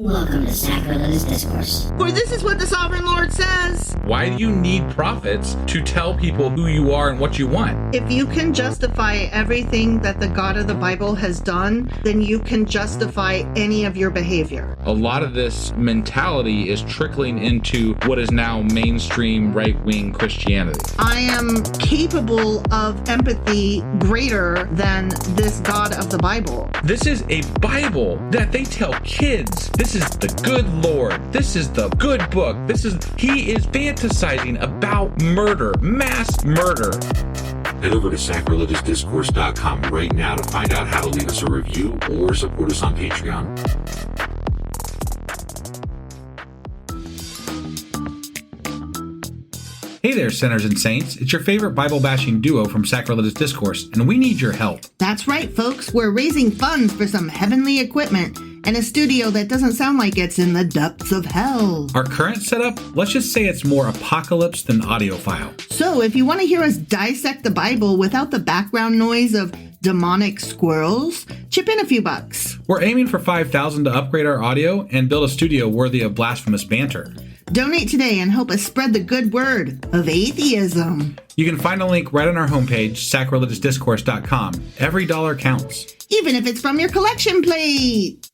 Welcome to Sacrilegious Discourse. For this is what the Sovereign Lord says. Why do you need prophets to tell people who you are and what you want? If you can justify everything that the God of the Bible has done, then you can justify any of your behavior. A lot of this mentality is trickling into what is now mainstream right-wing Christianity. I am capable of empathy greater than this God of the Bible. This is a Bible that they tell kids. This is the good Lord. This is the good book. He is fantasizing about murder, mass murder. Head over to sacrilegiousdiscourse.com right now to find out how to leave us a review or support us on Patreon. Hey there, sinners and saints. It's your favorite Bible-bashing duo from Sacrilegious Discourse, and we need your help. That's right, folks. We're raising funds for some heavenly equipment and a studio that doesn't sound like it's in the depths of hell. Our current setup, let's just say it's more apocalypse than audiophile. So if you want to hear us dissect the Bible without the background noise of demonic squirrels, chip in a few bucks. We're aiming for $5,000 to upgrade our audio and build a studio worthy of blasphemous banter. Donate today and help us spread the good word of atheism. You can find a link right on our homepage, sacrilegiousdiscourse.com. Every dollar counts. Even if it's from your collection plate.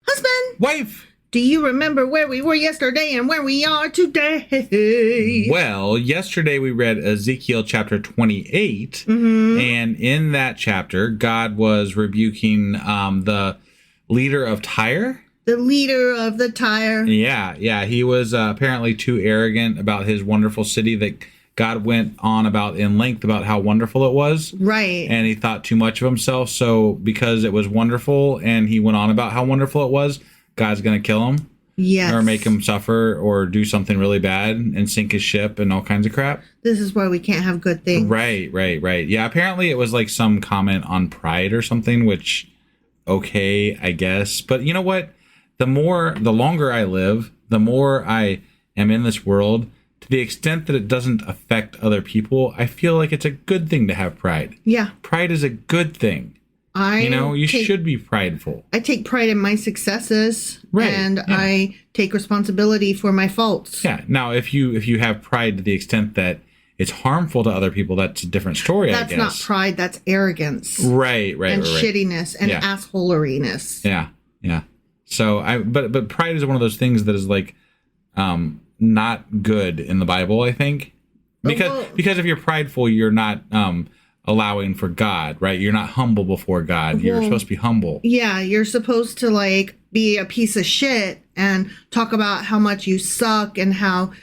Husband! Wife! Do you remember where we were yesterday and where we are today? Well, yesterday we read Ezekiel Chapter 28, and in that chapter, God was rebuking the leader of Tyre. The leader of the Tyre. Yeah. He was apparently too arrogant about his wonderful city that God went on about in length about how wonderful it was. Right. And he thought too much of himself. So because it was wonderful and he went on about how wonderful it was, God's going to kill him. Yes. Or make him suffer or do something really bad and sink his ship and all kinds of crap. This is why we can't have good things. Right. Yeah, apparently it was like some comment on pride or something, which, okay, I guess. But you know what? The longer I live, the more I am in this world, to the extent that it doesn't affect other people, I feel like it's a good thing to have pride. Yeah. Pride is a good thing. You should be prideful. I take pride in my successes, right, and yeah. I take responsibility for my faults. Yeah. Now, if you have pride to the extent that it's harmful to other people, that's a different story, I guess. That's not pride, that's arrogance. Right. And shittiness and assholeriness. Yeah. So but pride is one of those things that is like not good in the Bible, I think. Because if you're prideful, you're not allowing for God, right? You're not humble before God. You're supposed to be humble. Yeah, you're supposed to like be a piece of shit and talk about how much you suck and how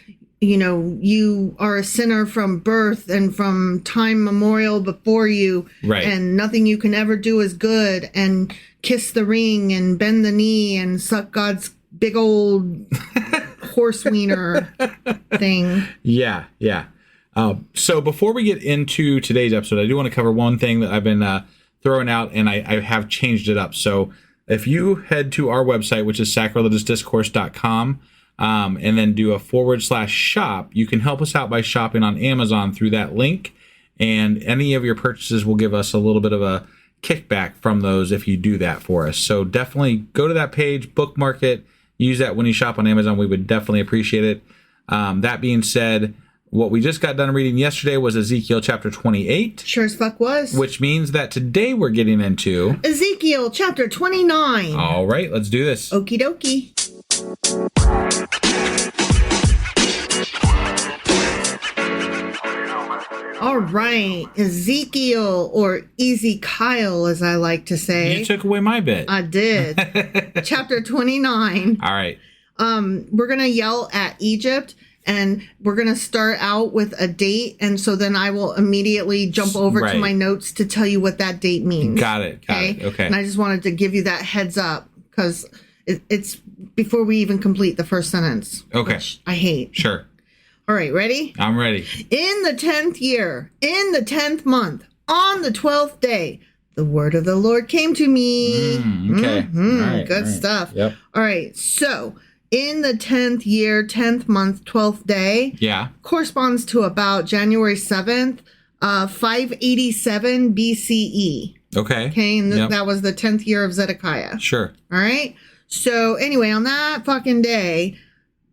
you are a sinner from birth and from time memorial before you. Right. And nothing you can ever do is good, and kiss the ring and bend the knee and suck God's big old horse wiener thing. Yeah. So before we get into today's episode, I do want to cover one thing that I've been throwing out, and I have changed it up. So if you head to our website, which is sacrilegiousdiscourse.com, and then do a /shop, you can help us out by shopping on Amazon through that link. And any of your purchases will give us a little bit of a kickback from those if you do that for us. So definitely go to that page, bookmark it, use that when you shop on Amazon. We would definitely appreciate it. That being said, what we just got done reading yesterday was Ezekiel Chapter 28. Sure as fuck was. Which means that today we're getting into Ezekiel Chapter 29. All right, let's do this. Okie dokie. All right, Ezekiel, or Ezekiel, as I like to say. You took away my bit. I did. Chapter 29. All right. We're going to yell at Egypt, and we're going to start out with a date, and so then I will immediately jump over to my notes to tell you what that date means. Got it. Okay. And I just wanted to give you that heads up, because it's before we even complete the first sentence. Okay. Which I hate. Sure. All right, ready? I'm ready. In the 10th year, in the 10th month, on the 12th day, the word of the Lord came to me. Okay. All right, good stuff. Yep. All right, so in the 10th year, 10th month, 12th day, corresponds to about January 7th, 587 BCE. Okay. Okay, and Yep. that was the 10th year of Zedekiah. Sure. All right. So anyway, on that fucking day,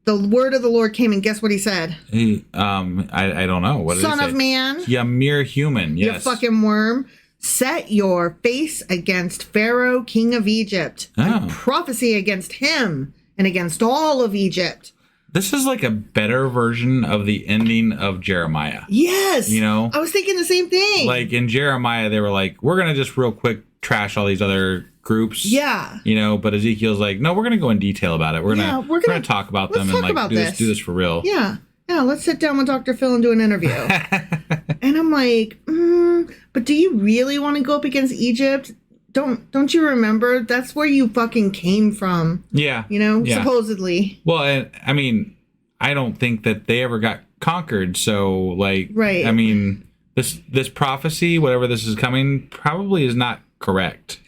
the word of the Lord came, and guess what he said? He, I don't know. What did he Son say? of man, Yeah, mere human. you Yes. fucking worm, set your face against Pharaoh, king of Egypt, and prophecy against him and against all of Egypt. This is like a better version of the ending of Jeremiah. Yes. You know? I was thinking the same thing. Like in Jeremiah, they were like, we're going to just real quick trash all these other groups. Yeah. You know, but Ezekiel's like, no, we're going to go in detail about it. We're going to talk about them and like do this for real. Yeah. Yeah. Let's sit down with Dr. Phil and do an interview. And I'm like, but do you really want to go up against Egypt? Don't you remember? That's where you fucking came from. Yeah. You know, Yeah. supposedly. Well, and, I mean, I don't think that they ever got conquered. So, like, Right. I mean, this prophecy, whatever this is coming, probably is not correct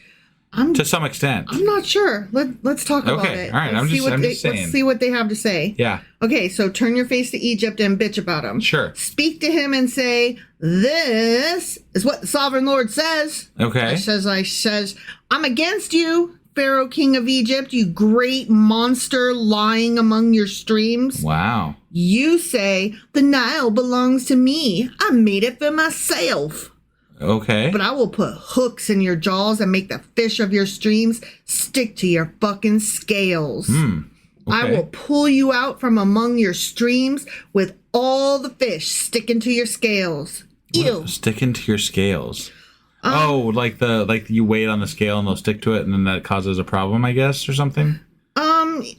to some extent. I'm not sure. Let's talk about Okay. it. All right. Let's I'm just saying. Let's see what they have to say. Yeah. Okay, so turn your face to Egypt and bitch about him. Sure. Speak to him and say, this is what the sovereign Lord says. Okay. I says, I'm against you, Pharaoh, king of Egypt, you great monster lying among your streams. Wow. You say, the Nile belongs to me. I made it for myself. Okay. But I will put hooks in your jaws and make the fish of your streams stick to your fucking scales. Okay. I will pull you out from among your streams with all the fish sticking to your scales. Ew. Sticking to your scales. Like you weigh it on the scale and they'll stick to it and then that causes a problem, I guess, or something?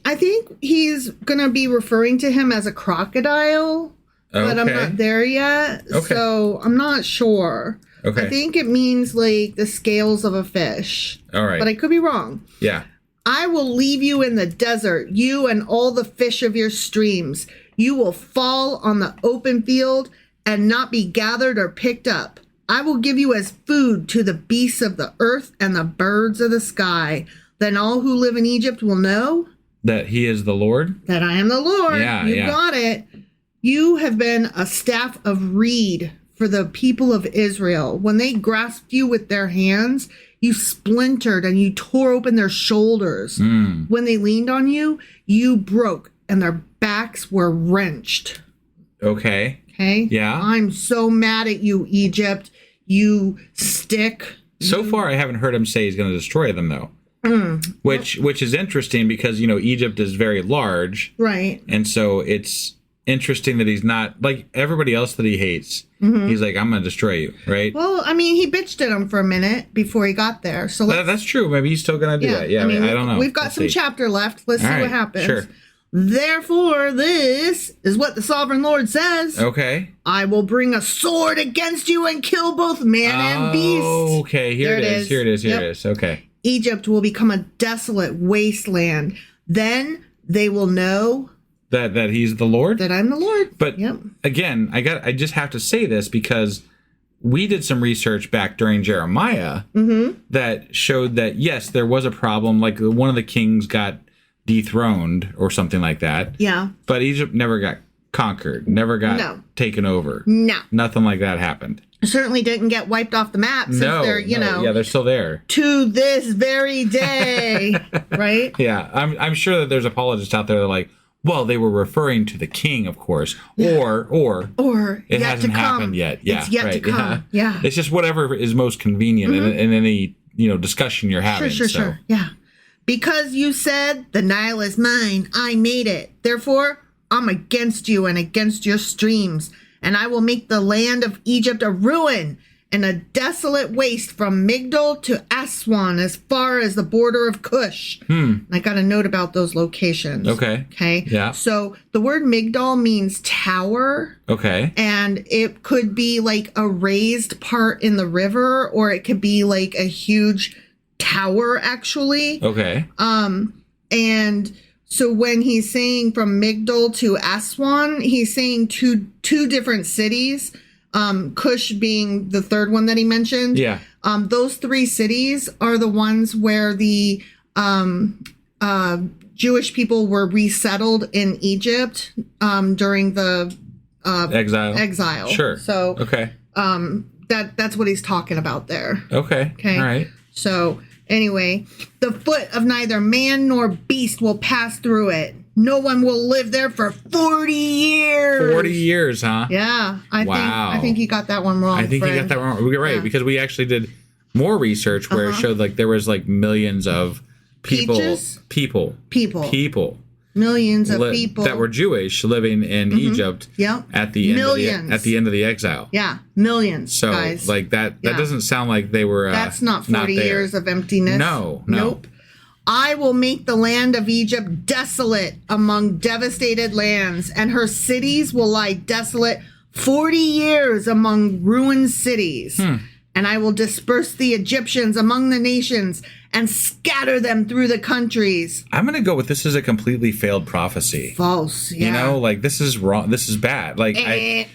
I think he's going to be referring to him as a crocodile, but I'm not there yet. Okay. So I'm not sure. Okay. I think it means like the scales of a fish. All right. But I could be wrong. Yeah. I will leave you in the desert, you and all the fish of your streams. You will fall on the open field and not be gathered or picked up. I will give you as food to the beasts of the earth and the birds of the sky. Then all who live in Egypt will know That he is the Lord? that I am the Lord. Yeah, you got it. You have been a staff of reed for the people of Israel. When they grasped you with their hands, you splintered and you tore open their shoulders. When they leaned on you, you broke and their backs were wrenched. Okay. Okay? Yeah. I'm so mad at you, Egypt. You stick. So far, I haven't heard him say he's going to destroy them, though. Which is interesting because, you know, Egypt is very large. Right. And so it's interesting that he's not like everybody else that he hates. He's like, I'm going to destroy you, right? Well, I mean, he bitched at him for a minute before he got there. So That's true. Maybe he's still going to do that. Yeah, I don't know. We've got Let's some see. chapter left. Let's see All what right, happens. sure. Therefore, this is what the sovereign Lord says. Okay. I will bring a sword against you and kill both man and beast. Okay, here it is. Here it is. Here it is. Okay. Egypt will become a desolate wasteland. Then they will know That he's the Lord? that I'm the Lord. But Yep. again, I just have to say this because we did some research back during Jeremiah that showed that yes, there was a problem. Like one of the kings got dethroned or something like that. Yeah. But Egypt never got conquered, never got No. taken over. No. Nothing like that happened. Certainly didn't get wiped off the map since they're, yeah, they're still there. to this very day. Right? Yeah, I'm sure that there's apologists out there that are like, well, they were referring to the king, of course, or Or it yet hasn't to come. happened yet. Yeah, It's yet right. to come. Yeah. It's just whatever is most convenient in any discussion you're having. Sure. Yeah. Because you said, the Nile is mine, I made it. Therefore, I'm against you and against your streams, and I will make the land of Egypt a ruin and a desolate waste from Migdol to Aswan as far as the border of Cush. I got a note about those locations. Okay. Okay. Yeah. So the word Migdol means tower. Okay. And it could be like a raised part in the river, or it could be like a huge tower, actually. Okay. And so when he's saying from Migdol to Aswan, he's saying two different cities. Cush being the third one that he mentioned. Yeah. Those three cities are the ones where the Jewish people were resettled in Egypt during the Exile. exile. Sure. So Okay. that's what he's talking about there. Okay. Okay. All right. So anyway, the foot of neither man nor beast will pass through it. No one will live there for 40 years. 40 years, huh? Yeah. I think you got that one wrong. I think you got that wrong. We're right, because we actually did more research where it showed like there was like millions of people. Millions of people that were Jewish living in Egypt at the end of the exile. Yeah, millions. So guys. like that doesn't sound like they were that's not 40 years of emptiness. No. Nope. I will make the land of Egypt desolate among devastated lands, and her cities will lie desolate 40 years among ruined cities. And I will disperse the Egyptians among the nations and scatter them through the countries. I'm going to go with this is a completely failed prophecy. False. Yeah. You know, like this is wrong. This is bad. Like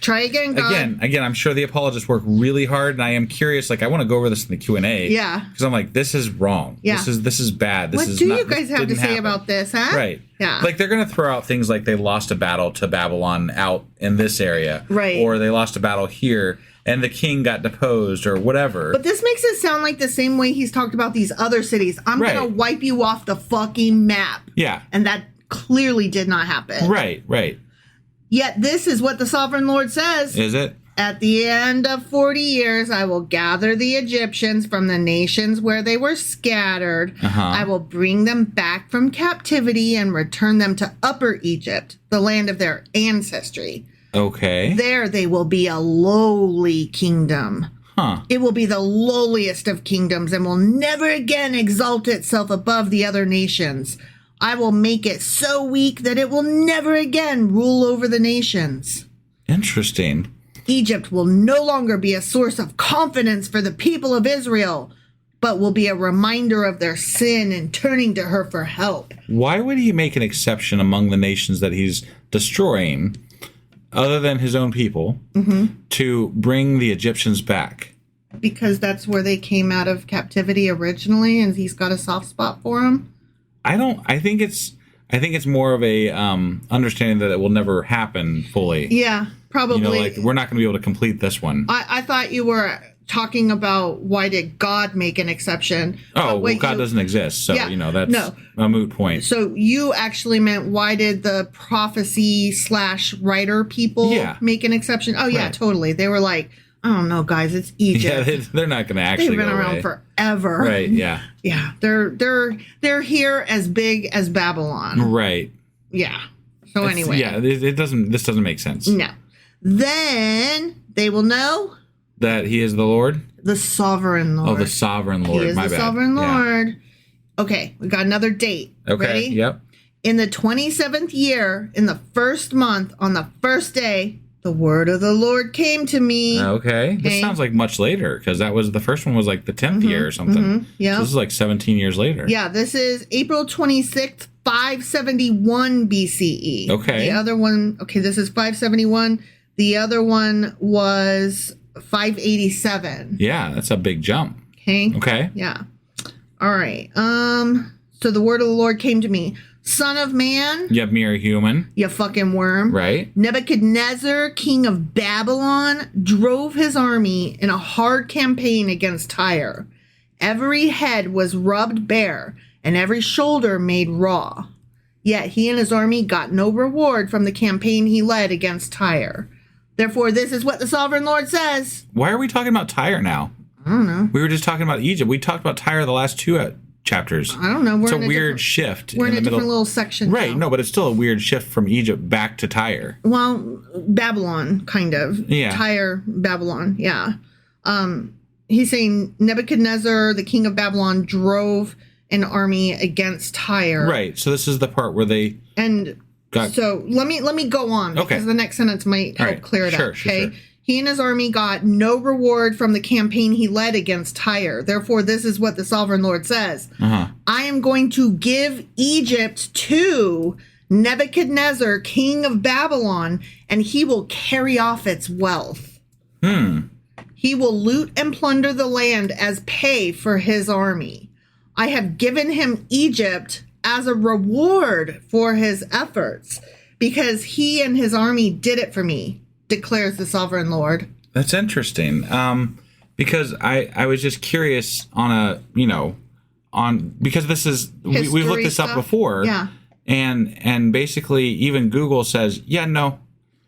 try again, God. Again, I'm sure the apologists work really hard, and I am curious. Like I want to go over this in the Q&A. Yeah. Because I'm like, this is wrong. Yeah. This is bad. This what is do not, you guys have to say about this, huh? Right. Yeah. Like they're going to throw out things like they lost a battle to Babylon out in this area. Right. Or they lost a battle here and the king got deposed or whatever. But this makes it sound like the same way he's talked about these other cities. I'm going to wipe you off the fucking map. Yeah. And that clearly did not happen. Right. Yet this is what the sovereign Lord says. Is it? At the end of 40 years, I will gather the Egyptians from the nations where they were scattered. I will bring them back from captivity and return them to Upper Egypt, the land of their ancestry. Okay. There they will be a lowly kingdom. It will be the lowliest of kingdoms and will never again exalt itself above the other nations. I will make it so weak that it will never again rule over the nations. Interesting. Egypt will no longer be a source of confidence for the people of Israel, but will be a reminder of their sin and turning to her for help. Why would he make an exception among the nations that he's destroying, other than his own people, to bring the Egyptians back? Because that's where they came out of captivity originally, and he's got a soft spot for them. I think it's more of a understanding that it will never happen fully. Yeah, probably. You know, like we're not going to be able to complete this one. I thought you were talking about why did God make an exception. Oh, well, God doesn't exist, so that's a moot point. So you actually meant why did the prophecy / writer people make an exception? Oh yeah, totally. They were like, I don't know, guys, it's Egypt. Yeah, they're not going to actually. They've been around forever. Right? Yeah. Yeah, they're here as big as Babylon. Right. Yeah. So anyway. Yeah, it doesn't. This doesn't make sense. No. Then they will know that he is the Lord, the sovereign Lord. Oh, the sovereign Lord. He is My the bad. sovereign Lord. Yeah. Okay, we got another date. Okay. Ready? Yep. In the 27th year, in the first month, on the first day, the word of the Lord came to me. Okay. This sounds like much later, because the first one was like the 10th year or something. Yeah. So this is like 17 years later. Yeah, this is April 26th, 571 BCE. Okay. The other one, this is 571. The other one was 587. Yeah, that's a big jump. Okay. Yeah. All right. So the word of the Lord came to me. Son of man. You mere human. You fucking worm. Right. Nebuchadnezzar, king of Babylon, drove his army in a hard campaign against Tyre. Every head was rubbed bare and every shoulder made raw. Yet he and his army got no reward from the campaign he led against Tyre. Therefore, this is what the sovereign Lord says. Why are we talking about Tyre now? I don't know. We were just talking about Egypt. We talked about Tyre the last two chapters. I don't know. It's a weird shift. We're in a the middle. Different little section. Right. now. No, but it's still a weird shift from Egypt back to Tyre. Well, Babylon, kind of. Yeah. Tyre, Babylon. Yeah. He's saying Nebuchadnezzar, the king of Babylon, drove an army against Tyre. Right. So this is the part where they So let me go on because the next sentence might help clear it up. Okay. Sure. He and his army got no reward from the campaign he led against Tyre. Therefore, this is what the sovereign Lord says. I am going to give Egypt to Nebuchadnezzar, king of Babylon, and he will carry off its wealth. He will loot and plunder the land as pay for his army. I have given him Egypt as a reward for his efforts because he and his army did it for me, declares the sovereign Lord. That's interesting. because I was just curious because this is we've looked this up before. Yeah. And basically even Google says, no.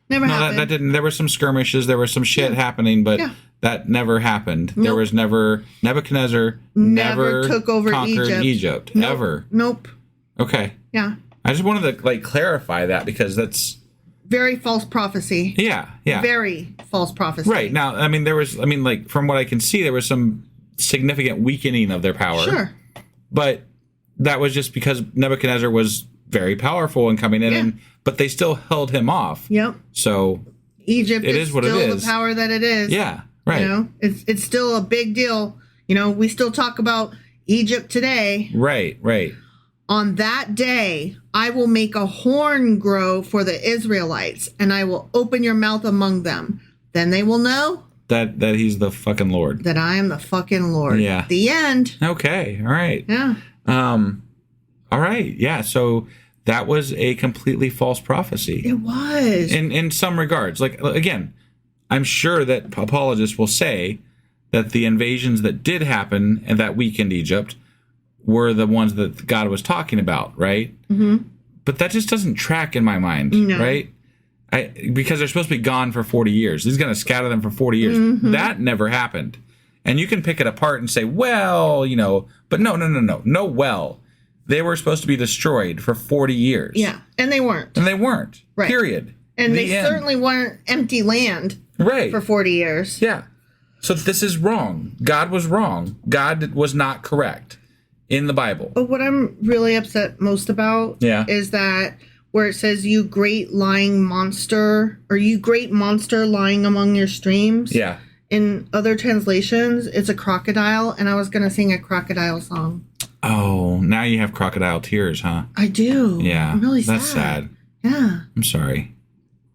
Never happened. That didn't. There were some skirmishes. There was some shit happening, but that never happened. Nope. There was never Nebuchadnezzar never took over conquered Egypt nope. ever. Nope. Okay. Yeah. I just wanted to clarify that because that's very false prophecy. Yeah. Very false prophecy. Right. Now, from what I can see, there was some significant weakening of their power. Sure. But that was just because Nebuchadnezzar was very powerful and coming in, but they still held him off. Yep. So Egypt is what it still is. the power that it is. Yeah. Right. It's still a big deal. We still talk about Egypt today. Right. On that day, I will make a horn grow for the Israelites, and I will open your mouth among them. Then they will know that he's the fucking Lord. That I am the fucking Lord. Yeah. The end. Okay. All right. Yeah. All right. Yeah. So that was a completely false prophecy. It was. In some regards. Again, I'm sure that apologists will say that the invasions that did happen and that weakened Egypt were the ones that God was talking about, right? Mm-hmm. But that just doesn't track in my mind, right? Because they're supposed to be gone for 40 years. He's going to scatter them for 40 years. Mm-hmm. That never happened. And you can pick it apart and say, well, but no, well. They were supposed to be destroyed for 40 years. Yeah, and they weren't. Right. Period. And they certainly weren't empty land for 40 years. Yeah. So this is wrong. God was wrong. God was not correct in the Bible. But what I'm really upset most about is that where it says, you great lying monster, or you great monster lying among your streams. Yeah. In other translations, it's a crocodile, and I was going to sing a crocodile song. Oh, now you have crocodile tears, huh? I do. Yeah. I'm really sad. That's sad. Yeah. I'm sorry.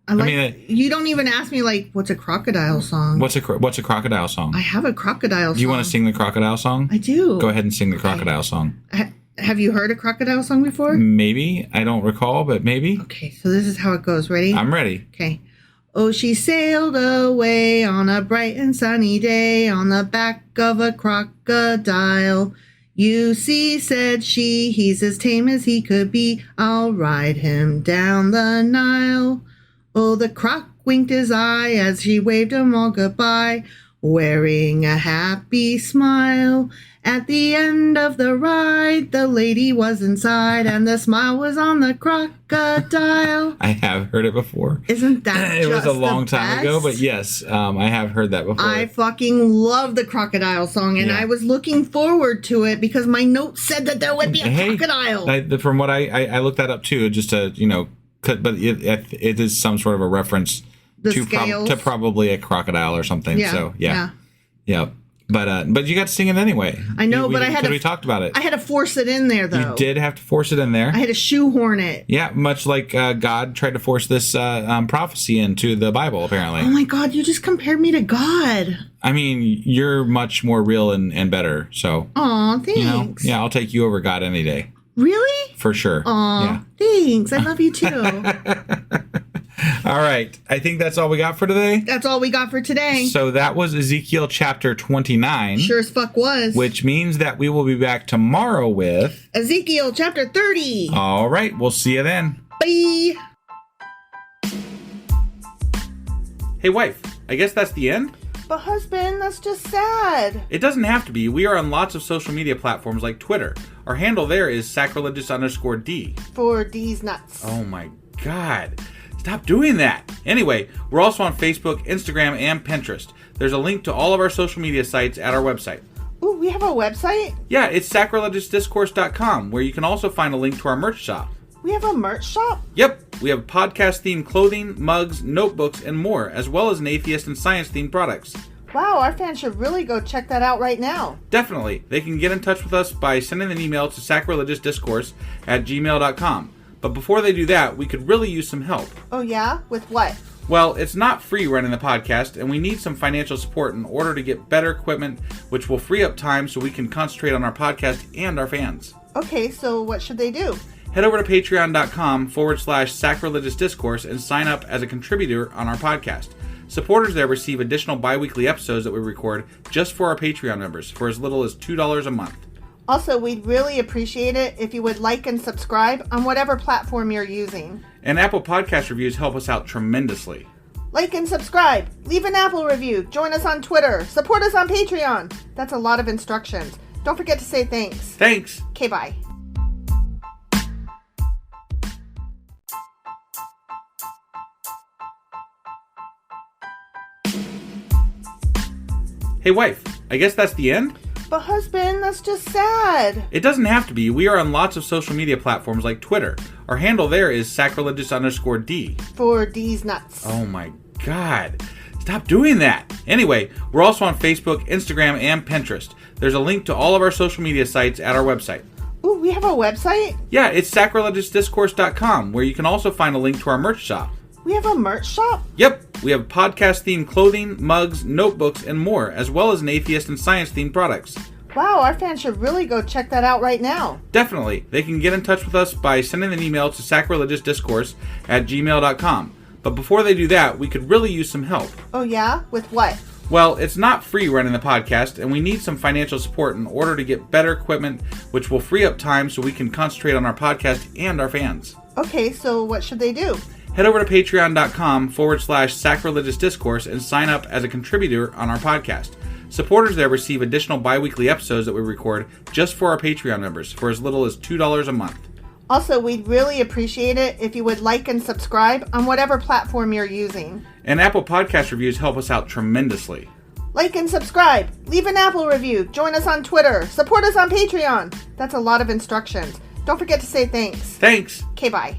You don't even ask me, what's a crocodile song? What's a crocodile song? I have a crocodile song. Do you want to sing the crocodile song? I do. Go ahead and sing the crocodile song. Have you heard a crocodile song before? Maybe. I don't recall, but maybe. Okay, so this is how it goes. Ready? I'm ready. Okay. Oh, she sailed away on a bright and sunny day on the back of a crocodile. You see, said she, he's as tame as he could be. I'll ride him down the Nile. Oh, the croc winked his eye as she waved him all goodbye, wearing a happy smile. At the end of the ride, the lady was inside, and the smile was on the crocodile. I have heard it before. Isn't that it just was a long the time best? ago, but yes, I have heard that before. I fucking love the crocodile song, and I was looking forward to it because my notes said that there would be a crocodile. From what I looked that up too, just to but it is some sort of a reference to probably a crocodile or something. Yeah. So yeah. But you got to sing it anyway. I know, but we talked about it. I had to force it in there, though. You did have to force it in there. I had to shoehorn it. Yeah, much like God tried to force this prophecy into the Bible, apparently. Oh my God, you just compared me to God. I mean, you're much more real and better. So. Aw, thanks. I'll take you over God any day. Really? For sure. Aw, thanks. I love you too. All right. I think that's all we got for today. That's all we got for today. So that was Ezekiel Chapter 29. Sure as fuck was. Which means that we will be back tomorrow with Ezekiel Chapter 30. All right. We'll see you then. Bye. Hey, wife. I guess that's the end? But husband, that's just sad. It doesn't have to be. We are on lots of social media platforms like Twitter. Our handle there is sacrilegious_D. For D's nuts. Oh my God. Stop doing that. Anyway, we're also on Facebook, Instagram, and Pinterest. There's a link to all of our social media sites at our website. Ooh, we have a website? Yeah, it's sacrilegiousdiscourse.com, where you can also find a link to our merch shop. We have a merch shop? Yep. We have podcast-themed clothing, mugs, notebooks, and more, as well as an atheist and science-themed products. Wow, our fans should really go check that out right now. Definitely. They can get in touch with us by sending an email to sacrilegiousdiscourse@gmail.com. But before they do that, we could really use some help. Oh yeah? With what? Well, it's not free running the podcast, and we need some financial support in order to get better equipment, which will free up time so we can concentrate on our podcast and our fans. Okay, so what should they do? Head over to patreon.com/sacrilegiousdiscourse and sign up as a contributor on our podcast. Supporters there receive additional bi-weekly episodes that we record just for our Patreon members for as little as $2 a month. Also, we'd really appreciate it if you would like and subscribe on whatever platform you're using. And Apple Podcast reviews help us out tremendously. Like and subscribe, leave an Apple review, join us on Twitter, support us on Patreon. That's a lot of instructions. Don't forget to say thanks. Thanks. Okay, bye. Hey wife, I guess that's the end? But husband, that's just sad. It doesn't have to be. We are on lots of social media platforms like Twitter. Our handle there is sacrilegious_D. For D's nuts. Oh my God. Stop doing that. Anyway, we're also on Facebook, Instagram, and Pinterest. There's a link to all of our social media sites at our website. Ooh, we have a website? Yeah, it's sacrilegiousdiscourse.com, where you can also find a link to our merch shop. We have a merch shop? Yep, we have podcast-themed clothing, mugs, notebooks, and more, as well as an atheist and science-themed products. Wow, our fans should really go check that out right now. Definitely. They can get in touch with us by sending an email to sacrilegiousdiscourse@gmail.com. But before they do that, we could really use some help. Oh yeah? With what? Well, it's not free running the podcast, and we need some financial support in order to get better equipment, which will free up time so we can concentrate on our podcast and our fans. Okay, so what should they do? Head over to patreon.com/sacrilegiousdiscourse and sign up as a contributor on our podcast. Supporters there receive additional bi-weekly episodes that we record just for our Patreon members for as little as $2 a month. Also, we'd really appreciate it if you would like and subscribe on whatever platform you're using. And Apple Podcast reviews help us out tremendously. Like and subscribe, leave an Apple review, join us on Twitter, support us on Patreon. That's a lot of instructions. Don't forget to say thanks. Thanks. Okay, bye.